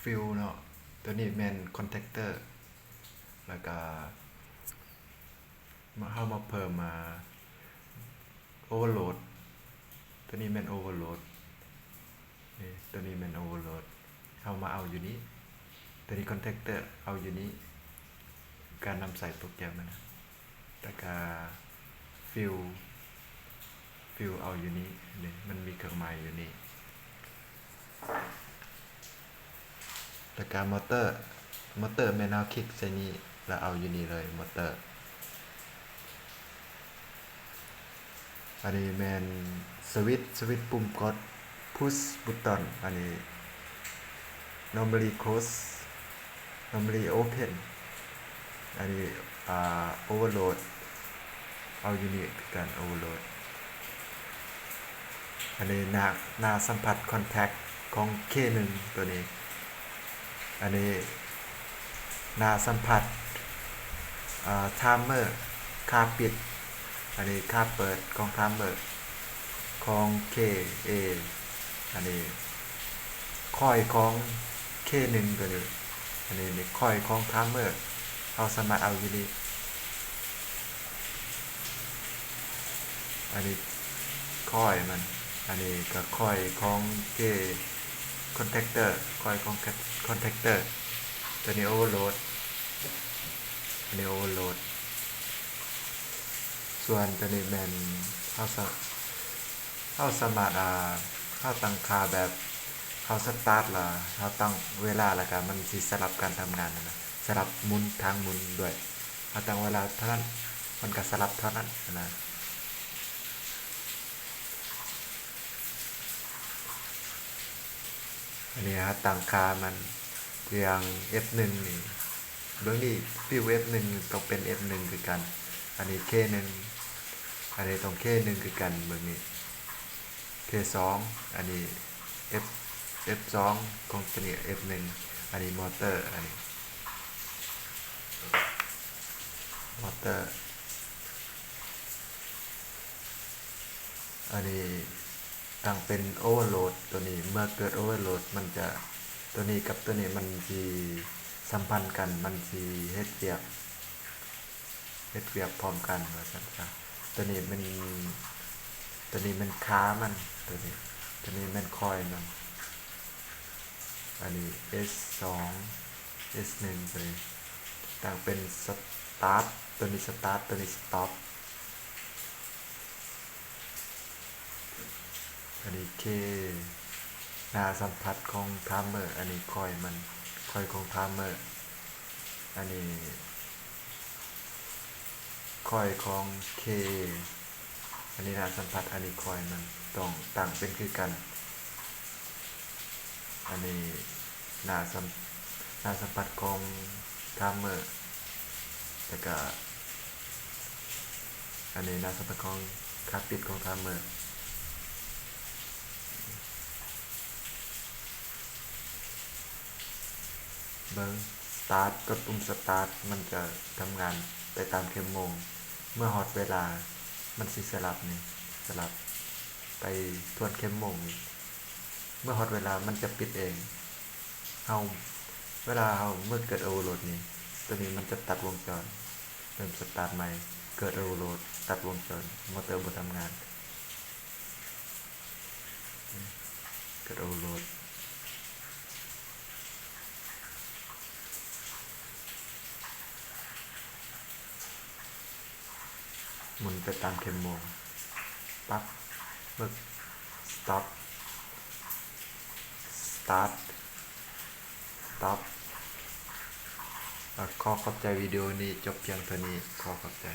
ฟิลเนาะตัวนี้แมนคอนแทคเตอร์แล้วก็เข้ามาเพิ่มมาโอเวอร์โหลดตัวนี้แมนโอเวอร์โหลดนี่ตัวนี้แมนโอเวอร์โหลดเข้ามาเอาอยู่นี้ตัวนี้คอนแทคเตอร์เอาอยู่นี้การนำใส่โปรแกรมนะแล้วก็ฟิลเอาอยู่นี้นี่มันมีเครื่องหมายอยู่นี่แล้วก็มอเตอร์แมนเอาคลิกใส่นี้แล้วเอาอยู่นี่เลยมอเตอร์อันนี้แมนสวิตช์ปุ่มกด push button อันนี้ normally close normally open อันนี้overload เอาอยู่นี่คือการ overload อันนี้หน้าสัมผัส contact ของ K1 ตัวนี้อันนี้หน้าสัมผัสtimer ค่าปิดอันนี้ค่าเปิดของ timer ของ KA อันนี้คอยของ K1 ตัวนี้อันนี้คอยของ timer เอาสามารถเอาอยู่นี่อันนี้คอยมันอันนี้ก็คอยของ K contactor คอยของ contactor ตัวนี้ overload อันนี้ overload ส่วนตัวนี้แมนเข้าสามารถเข้าตั้งค่าแบบเข้าสตาร์ทละเข้าตั้งเวลาแล้วก็มันสิสลับการทำงานนะสลับหมุนทางหมุนด้วยเข้าตั้งเวลาเท่านั้นมันก็สลับเท่านั้นนะอันนี้ฮะตั้งค่ามันอย่าง F1 นี่เบื้องนี้ฟิว F1 ต้องเป็น F1 คือกันอันนี้ K1 อันนี้ต้อง K1 คือกันเบื้องนี้ K2 อันนี้ F F2 ของตัวนี้ F1 อันนี้มอเตอร์อันนี้มอเตอร์อันนี้ตั้งเป็นโอเวอร์โหลดตัวนี้เมื่อเกิดโอเวอร์โหลดมันจะตัวนี้กับตัวนี้มันสิสัมพันธ์กันมันสิเฮ็ดเวียกพร้อมกันว่าซั่นซะตัวนี้มันค้ามันตัวนี้มันคอยมันอันนี้ S2 S1 ตัวนี้ตั้งเป็นสตาร์ทตัวนี้สตาร์ทตัวนี้สต็อปอันนี้ K หน้าสัมผัสของไทม์เมอร์อันนี้คอยมันคอยของไทม์เมอร์อันนี้คอยของ K อันนี้หน้าสัมผัสอันนี้คอยมันต้องตั้งเป็นคือกันอันนี้หน้าสัมผัสของไทม์เมอร์แล้วก็อันนี้หน้าสัมผัสของค่าปิดของไทม์เมอร์เบิ้งสตาร์ทกดปุ่มสตาร์ทมันจะทำงานไปตามเข็มโมงเมื่อฮอตเวลามันสิสลับนี่สลับไปทวนเข็มโมงเมื่อฮอตเวลามันจะปิดเองเฮาเวลาเฮาเมื่อเกิดโอเวอร์โหลดนี้ตัวนี้มันจะตัดวงจรเริ่มสตาร์ทใหม่เกิดโอเวอร์โหลดตัดวงจรมอเตอร์บ่ทำงานเกิดโอเวอร์โหลดหมุนไปตามเข็มโมงปั๊บเมื่อ stop start stop ขอขอบใจวิดีโอนี้จบเพียงเท่านี้ขอขอบใจ